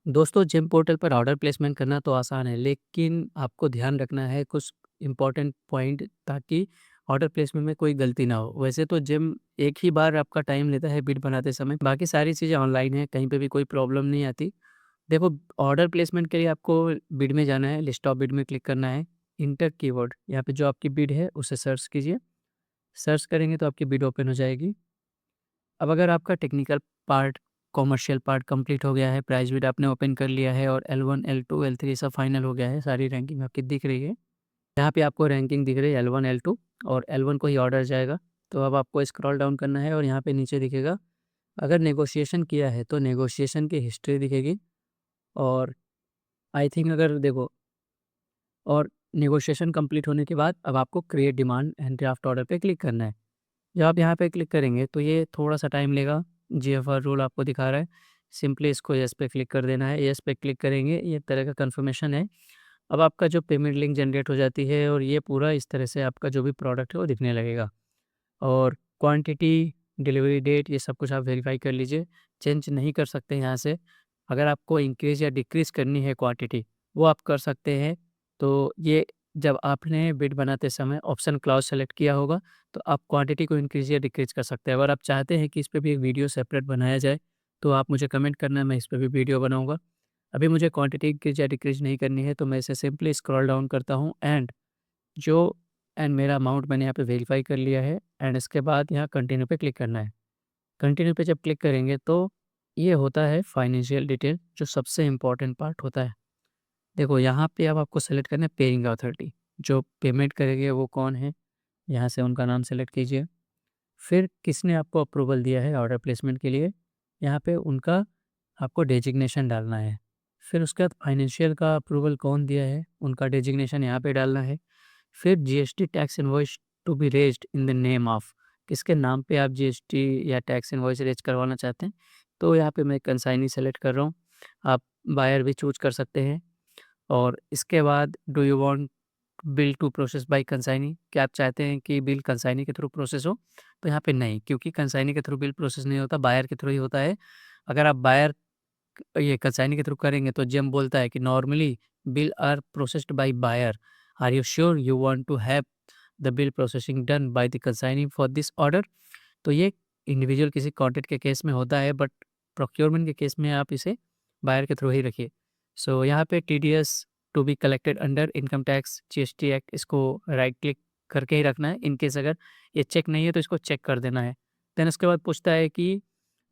दोस्तों gym portal पर order placement करना तो आसान है, लेकिन आपको ध्यान रखना है कुछ इम्पोर्टेंट पॉइंट ताकि ऑर्डर प्लेसमेंट में कोई गलती ना हो। वैसे तो जिम एक ही बार आपका टाइम लेता है बिड बनाते समय, बाकी सारी चीज़ें ऑनलाइन है, कहीं पे भी कोई प्रॉब्लम नहीं आती। देखो, ऑर्डर प्लेसमेंट के लिए आपको बिड में जाना है, लिस्ट ऑफ बिड में क्लिक करना है, इंटर कीवर्ड यहाँ पे जो आपकी बिड है उसे सर्च कीजिए। सर्च करेंगे तो आपकी बिड ओपन हो जाएगी। अब अगर आपका technical part, commercial part complete हो गया है, प्राइस बिड आपने ओपन कर लिया है और L1, L2, L3 सब फाइनल हो गया है, सारी रैंकिंग आपकी दिख रही है। यहाँ पे आपको रैंकिंग दिख रही है L1, L2 और L1 को ही ऑर्डर जाएगा। तो अब आपको स्क्रॉल डाउन करना है और यहाँ पे नीचे दिखेगा, अगर नेगोशिएशन किया है तो नेगोशिएशन की हिस्ट्री दिखेगी। और आई थिंक अगर देखो, और नेगोशिएशन कंप्लीट होने के बाद अब आपको create demand and draft order पे क्लिक करना है। जब आप यहाँ पे क्लिक करेंगे तो ये थोड़ा-सा टाइम लेगा। जीएफआर रूल आपको दिखा रहा है। सिंपली इसको येस पे क्लिक कर देना है। येस पे क्लिक करेंगे, ये एक तरह का कन्फर्मेशन है। अब आपका जो पेमेंट लिंक जनरेट हो जाती है और ये पूरा इस तरह से आपका जो भी प्रोडक्ट है वो दिखने लगेगा। और क्वांटिटी, डिलीवरी डेट ये सब कुछ आप वेरीफ़ाई कर लीजिए। चेंज नहीं कर सकते यहाँ से। अगर आपको इंक्रीज़ या डिक्रीज़ करनी है क्वांटिटी, वो आप कर सकते हैं। तो ये जब आपने बिड बनाते समय ऑप्शन क्लॉज़ सेलेक्ट किया होगा, तो आप क्वांटिटी को इंक्रीज़ या डिक्रीज़ कर सकते हैं। अगर आप चाहते हैं कि इस पे भी एक वीडियो सेपरेट बनाया जाए, तो आप मुझे कमेंट करना, मैं इस पे भी वीडियो बनाऊँगा। अभी मुझे क्वांटिटी इंक्रीज़ या डिक्रीज़ नहीं करनी है, तो मैं इसे सिंपली स्क्रॉल डाउन करता हूँ जो एंड मेरा अमाउंट मैंने यहाँ पे वेरीफ़ाई कर लिया है एंड इसके बाद यहाँ कंटिन्यू पे क्लिक करना है। कंटिन्यू पे जब क्लिक करेंगे तो ये होता है फाइनेंशियल डिटेल, जो सबसे इम्पोर्टेंट पार्ट होता है। देखो, यहाँ पे अब आपको सेलेक्ट करना है पेइंग अथॉरिटी, जो पेमेंट करेंगे वो कौन है, यहाँ से उनका नाम सेलेक्ट कीजिए। फिर किसने आपको अप्रूवल दिया है ऑर्डर प्लेसमेंट के लिए, यहाँ पे उनका आपको डेजिग्नेशन डालना है। फिर उसके बाद फाइनेंशियल का अप्रूवल कौन दिया है, उनका डेजिग्नेशन यहाँ पे डालना है। फिर GST tax invoice to be raised in the name of, किसके नाम पे आप जीएसटी या टैक्स इनवॉइस रेज करवाना चाहते हैं। तो यहाँ पे मैं कंसाइनी सेलेक्ट कर रहा हूँ, आप बायर भी चूज कर सकते हैं। और इसके बाद do you want bill to process by consignee, क्या आप चाहते हैं कि बिल कंसाइनी के थ्रू प्रोसेस हो, तो यहाँ पे नहीं, क्योंकि कंसाइनी के थ्रू बिल प्रोसेस नहीं होता, बायर के थ्रू ही होता है। अगर आप बायर ये कंसाइनी के थ्रू करेंगे तो जेम बोलता है कि normally bill are processed by buyer, are you sure you want to have the bill processing done by the consignee for this order. तो ये इंडिविजुअल किसी कॉन्ट्रैक्ट के केस में होता है, बट प्रोक्योरमेंट के केस में आप इसे बायर के थ्रू ही रखिए। सो यहाँ पे TDS to be collected under income tax GST act, इसको राइट क्लिक करके ही रखना है। इन केस अगर ये चेक नहीं है तो इसको चेक कर देना है। देन उसके बाद पूछता है कि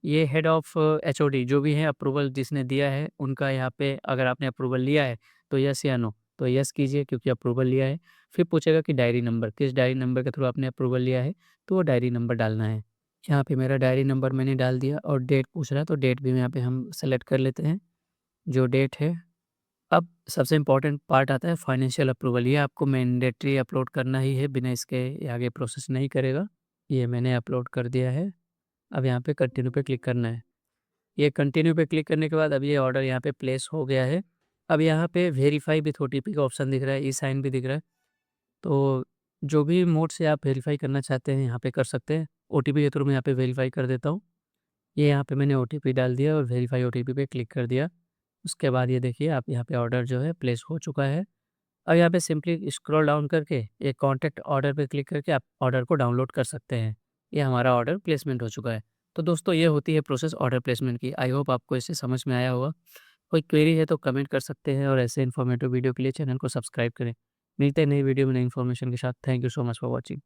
ये हेड ऑफ़ एचओडी जो भी है, अप्रूवल जिसने दिया है उनका यहाँ पे अगर आपने अप्रूवल लिया है तो यस या नो, तो यस कीजिए क्योंकि अप्रूवल लिया है। फिर पूछेगा कि डायरी नंबर, किस डायरी नंबर के थ्रू आपने अप्रूवल लिया है, तो वो डायरी नंबर डालना है। यहाँ पे मेरा डायरी नंबर मैंने डाल दिया और डेट पूछ रहा है तो डेट भी यहाँ पे हम सेलेक्ट कर लेते हैं, जो डेट है। अब सबसे इम्पोर्टेंट पार्ट आता है फाइनेंशियल अप्रूवल, ये आपको मैंडेटरी अपलोड करना ही है, बिना इसके ये आगे प्रोसेस नहीं करेगा। ये मैंने अपलोड कर दिया है। अब यहाँ पे कंटिन्यू पे क्लिक करना है। ये कंटिन्यू पे क्लिक करने के बाद अब ये ऑर्डर यहाँ पे प्लेस हो गया है। अब यहाँ पे वेरीफाई विथ ओटीपी का ऑप्शन दिख रहा है, ई-साइन भी दिख रहा है। तो जो भी मोड से आप वेरीफाई करना चाहते हैं यहाँ पे कर सकते हैं। ओटीपी के थ्रू मैं यहाँ पे वेरीफाई कर देता हूँ। ये यहाँ पे मैंने ओटीपी डाल दिया और वेरीफाई ओटीपी पे क्लिक कर दिया। उसके बाद ये देखिए आप यहाँ पे ऑर्डर जो है प्लेस हो चुका है। अब यहाँ पे सिंपली स्क्रॉल डाउन करके ये कॉन्टैक्ट ऑर्डर पे क्लिक करके आप ऑर्डर को डाउनलोड कर सकते हैं। ये हमारा ऑर्डर प्लेसमेंट हो चुका है। तो दोस्तों ये होती है प्रोसेस ऑर्डर प्लेसमेंट की। आई होप आपको इससे समझ में आया होगा। कोई क्वेरी है तो कमेंट कर सकते हैं और ऐसे इन्फॉर्मेटिव वीडियो के लिए चैनल को सब्सक्राइब करें। मिलते हैं नई वीडियो में नई इन्फॉर्मेशन के साथ। Thank you so much for watching.